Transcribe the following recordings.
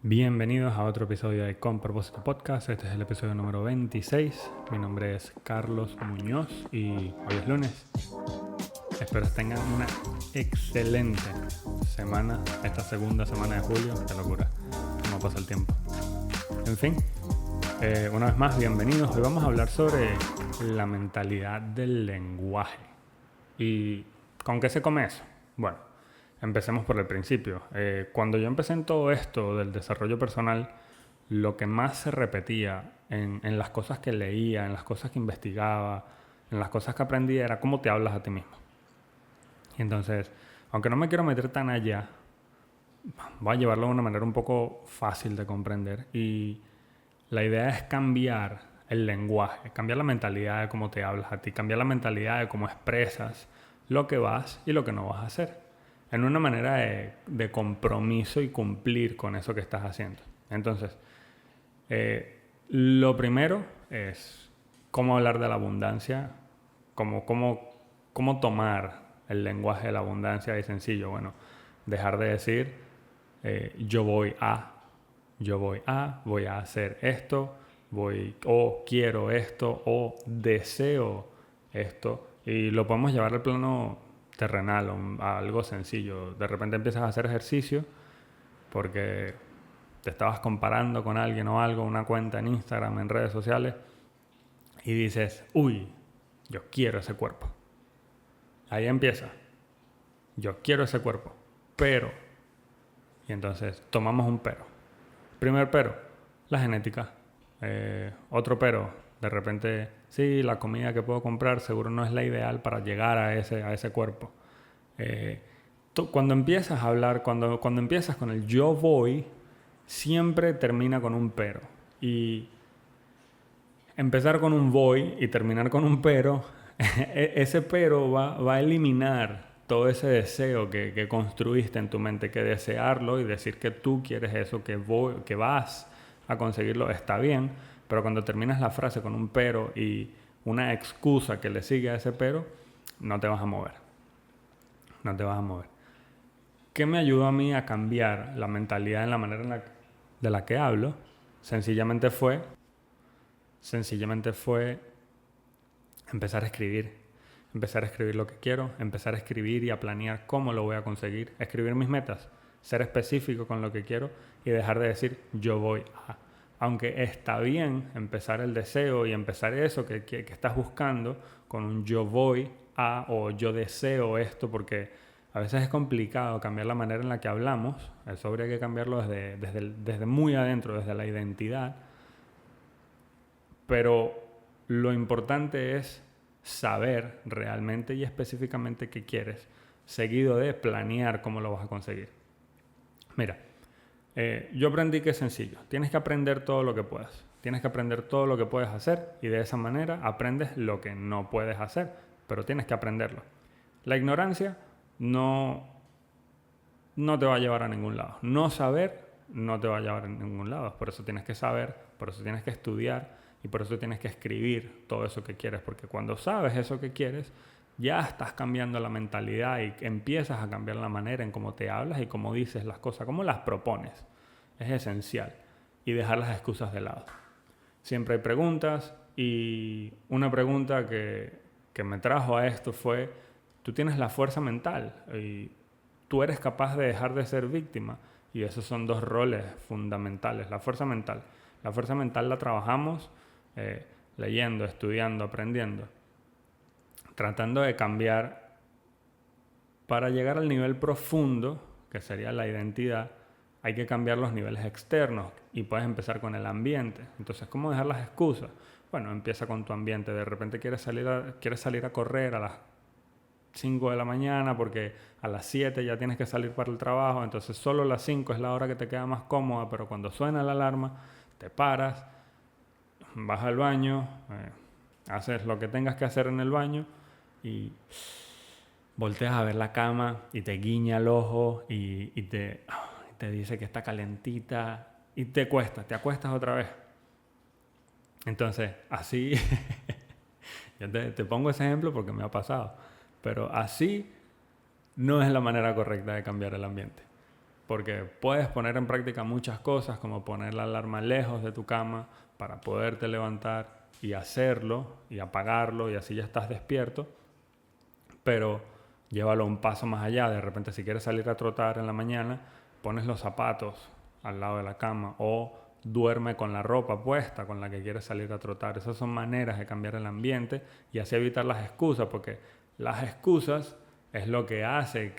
Bienvenidos a otro episodio de Con Propósito Podcast. Este es el episodio número 26. Mi nombre es Carlos Muñoz y hoy es lunes. Espero que tengan una excelente semana, esta segunda semana de julio. Qué locura, cómo pasa el tiempo. En fin, una vez más, bienvenidos. Hoy vamos a hablar sobre la mentalidad del lenguaje. ¿Y con qué se come eso? Bueno, empecemos por el principio. Cuando yo empecé en todo esto del desarrollo personal, lo que más se repetía en las cosas que leía, en las cosas que investigaba, en las cosas que aprendía, era cómo te hablas a ti mismo. Y entonces, aunque no me quiero meter tan allá, voy a llevarlo de una manera un poco fácil de comprender. Y la idea es cambiar el lenguaje, cambiar la mentalidad de cómo te hablas a ti, cambiar la mentalidad de cómo expresas lo que vas y lo que no vas a hacer, en una manera de compromiso y cumplir con eso que estás haciendo. Entonces, lo primero es cómo hablar de la abundancia, cómo tomar el lenguaje de la abundancia y sencillo. Bueno, dejar de decir yo voy a hacer esto, o quiero esto, o deseo esto, y lo podemos llevar al plano terrenal, a algo sencillo. De repente empiezas a hacer ejercicio porque te estabas comparando con alguien o algo, una cuenta en Instagram, en redes sociales, y dices, uy, yo quiero ese cuerpo. Ahí empieza. Yo quiero ese cuerpo, pero... Y entonces tomamos un pero. Primer pero, la genética. Otro pero, de repente, sí, la comida que puedo comprar seguro no es la ideal para llegar a ese cuerpo. Cuando empiezas a hablar, cuando empiezas con el yo voy, siempre termina con un pero. Y empezar con un voy y terminar con un pero, ese pero va a eliminar todo ese deseo que construiste en tu mente, que desearlo y decir que tú quieres eso, que vas a conseguirlo, está bien, pero cuando terminas la frase con un pero y una excusa que le sigue a ese pero, no te vas a mover. No te vas a mover. ¿Qué me ayudó a mí a cambiar la mentalidad en la manera de la que hablo? Sencillamente fue empezar a escribir. Empezar a escribir lo que quiero, empezar a escribir y a planear cómo lo voy a conseguir, escribir mis metas, ser específico con lo que quiero y dejar de decir yo voy a. Aunque está bien empezar el deseo y empezar eso que estás buscando con un yo voy a o yo deseo esto, porque a veces es complicado cambiar la manera en la que hablamos. Eso habría que cambiarlo desde muy adentro, desde la identidad. Pero lo importante es saber realmente y específicamente qué quieres, seguido de planear cómo lo vas a conseguir. Mira, yo aprendí que es sencillo. Tienes que aprender todo lo que puedas. Tienes que aprender todo lo que puedes hacer y de esa manera aprendes lo que no puedes hacer, pero tienes que aprenderlo. La ignorancia no te va a llevar a ningún lado. No saber no te va a llevar a ningún lado. Por eso tienes que saber, por eso tienes que estudiar y por eso tienes que escribir todo eso que quieres. Porque cuando sabes eso que quieres, ya estás cambiando la mentalidad y empiezas a cambiar la manera en cómo te hablas y cómo dices las cosas, cómo las propones. Es esencial. Y dejar las excusas de lado. Siempre hay preguntas y una pregunta que me trajo a esto fue, tú tienes la fuerza mental y tú eres capaz de dejar de ser víctima. Y esos son dos roles fundamentales. La fuerza mental. La fuerza mental la trabajamos leyendo, estudiando, aprendiendo. Tratando de cambiar para llegar al nivel profundo, que sería la identidad, hay que cambiar los niveles externos y puedes empezar con el ambiente. Entonces, ¿cómo dejar las excusas? Bueno, empieza con tu ambiente. De repente quieres salir a correr a las 5 de la mañana porque a las 7 ya tienes que salir para el trabajo, entonces solo las 5 es la hora que te queda más cómoda, pero cuando suena la alarma, te paras, vas al baño, haces lo que tengas que hacer en el baño y volteas a ver la cama y te guiña el ojo y te dice que está calentita y te acuestas otra vez. Entonces, así, yo te pongo ese ejemplo porque me ha pasado. Pero así no es la manera correcta de cambiar el ambiente. porque puedes poner en práctica muchas cosas, como poner la alarma lejos de tu cama para poderte levantar y hacerlo y apagarlo, y así ya estás despierto, pero llévalo un paso más allá. De repente, si quieres salir a trotar en la mañana, pones los zapatos al lado de la cama, o duerme con la ropa puesta con la que quieres salir a trotar. Esas son maneras de cambiar el ambiente y así evitar las excusas, porque las excusas es lo que hace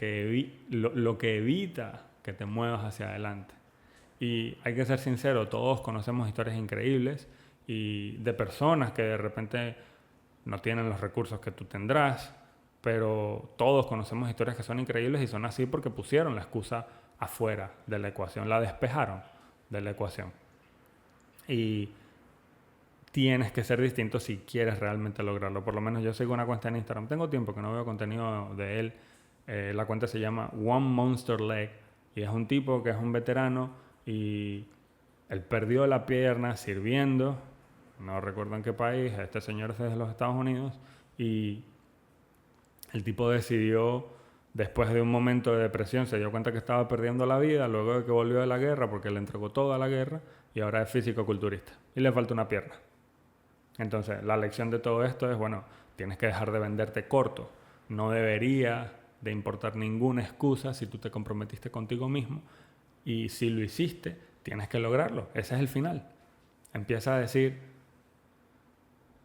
lo que evita que te muevas hacia adelante. Y hay que ser sincero, todos conocemos historias increíbles y de personas que de repente no tienen los recursos que tú tendrás, pero todos conocemos historias que son increíbles y son así porque pusieron la excusa afuera de la ecuación, la despejaron de la ecuación. Y tienes que ser distinto si quieres realmente lograrlo. Por lo menos yo sigo una cuenta en Instagram. Tengo tiempo que no veo contenido de él. La cuenta se llama One Monster Leg y es un tipo que es un veterano y él perdió la pierna sirviendo. No recuerdo en qué país. Este señor es de los Estados Unidos y el tipo decidió, después de un momento de depresión, se dio cuenta que estaba perdiendo la vida luego de que volvió de la guerra, porque le entregó toda la guerra, y ahora es físico-culturista y le falta una pierna. Entonces, la lección de todo esto es, bueno, tienes que dejar de venderte corto. No debería de importar ninguna excusa si tú te comprometiste contigo mismo, y si lo hiciste, tienes que lograrlo. Ese es el final. Empieza a decir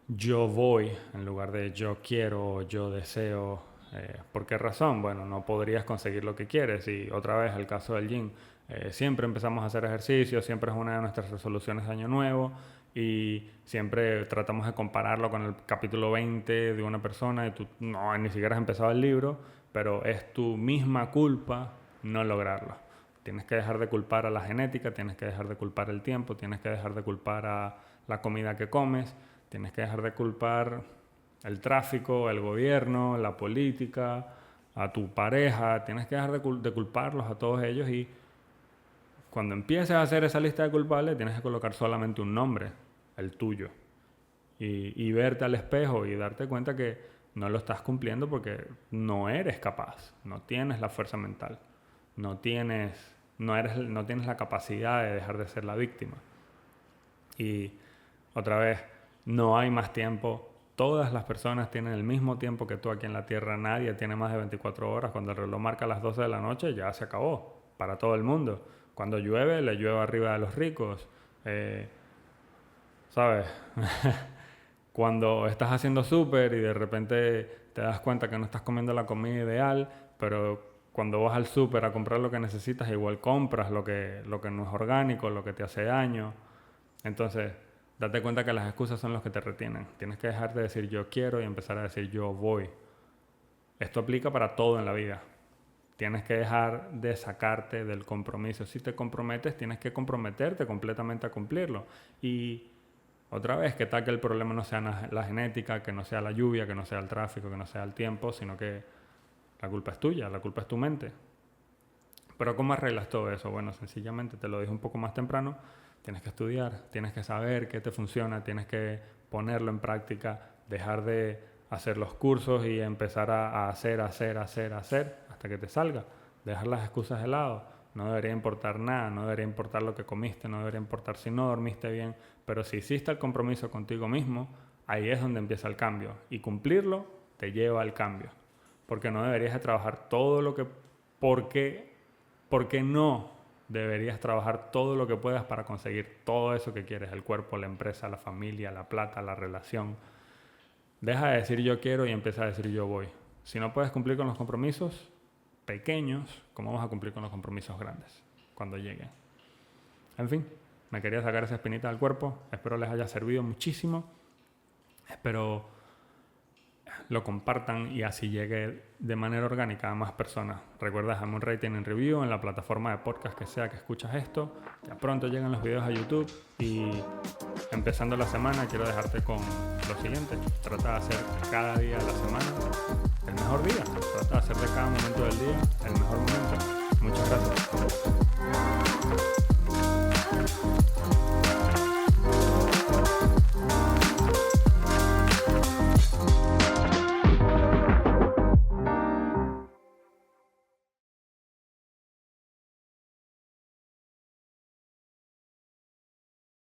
yo voy en lugar de yo quiero o yo deseo. ¿Por qué razón? Bueno, no podrías conseguir lo que quieres. Y otra vez el caso del gym. Siempre empezamos a hacer ejercicio, siempre es una de nuestras resoluciones de año nuevo y siempre tratamos de compararlo con el capítulo 20 de una persona y tú no, ni siquiera has empezado el libro, pero es tu misma culpa no lograrlo. Tienes que dejar de culpar a la genética, tienes que dejar de culpar el tiempo, tienes que dejar de culpar a la comida que comes, tienes que dejar de culpar el tráfico, el gobierno, la política, a tu pareja. Tienes que dejar de culparlos a todos ellos, y cuando empieces a hacer esa lista de culpables tienes que colocar solamente un nombre, el tuyo, y verte al espejo y darte cuenta que no lo estás cumpliendo porque no eres capaz, no tienes la fuerza mental, no tienes la capacidad de dejar de ser la víctima. Y otra vez, no hay más tiempo. Todas las personas tienen el mismo tiempo que tú aquí en la Tierra. Nadie tiene más de 24 horas. Cuando el reloj marca las 12 de la noche, ya se acabó para todo el mundo. Cuando llueve, le llueve arriba de los ricos. ¿Sabes? Cuando estás haciendo súper y de repente te das cuenta que no estás comiendo la comida ideal, pero cuando vas al súper a comprar lo que necesitas, igual compras lo que no es orgánico, lo que te hace daño. Entonces, date cuenta que las excusas son los que te retienen. Tienes que dejar de decir yo quiero y empezar a decir yo voy. Esto aplica para todo en la vida. Tienes que dejar de sacarte del compromiso. Si te comprometes, tienes que comprometerte completamente a cumplirlo. Y otra vez, ¿qué tal que el problema no sea la genética, que no sea la lluvia, que no sea el tráfico, que no sea el tiempo, sino que la culpa es tuya, la culpa es tu mente? Pero ¿cómo arreglas todo eso? Bueno, sencillamente te lo dije un poco más temprano. Tienes que estudiar, tienes que saber qué te funciona, tienes que ponerlo en práctica, dejar de hacer los cursos y empezar a hacer hasta que te salga. Dejar las excusas de lado. No debería importar nada, no debería importar lo que comiste, no debería importar si no dormiste bien, pero si hiciste el compromiso contigo mismo, ahí es donde empieza el cambio, y cumplirlo te lleva al cambio, porque no deberías de trabajar todo lo que... porque no deberías trabajar todo lo que puedas para conseguir todo eso que quieres: el cuerpo, la empresa, la familia, la plata, la relación. Deja de decir yo quiero y empieza a decir yo voy. Si no puedes cumplir con los compromisos pequeños, ¿cómo vas a cumplir con los compromisos grandes cuando lleguen? En fin, me quería sacar esa espinita del cuerpo. Espero les haya servido muchísimo. Espero lo compartan y así llegue de manera orgánica a más personas. Recuerda dejarme un rating en review en la plataforma de podcast que sea que escuchas esto. Ya pronto llegan los videos a YouTube, y empezando la semana quiero dejarte con lo siguiente: trata de hacer cada día de la semana el mejor día. Trata de hacer de cada momento del día el mejor momento. Muchas gracias.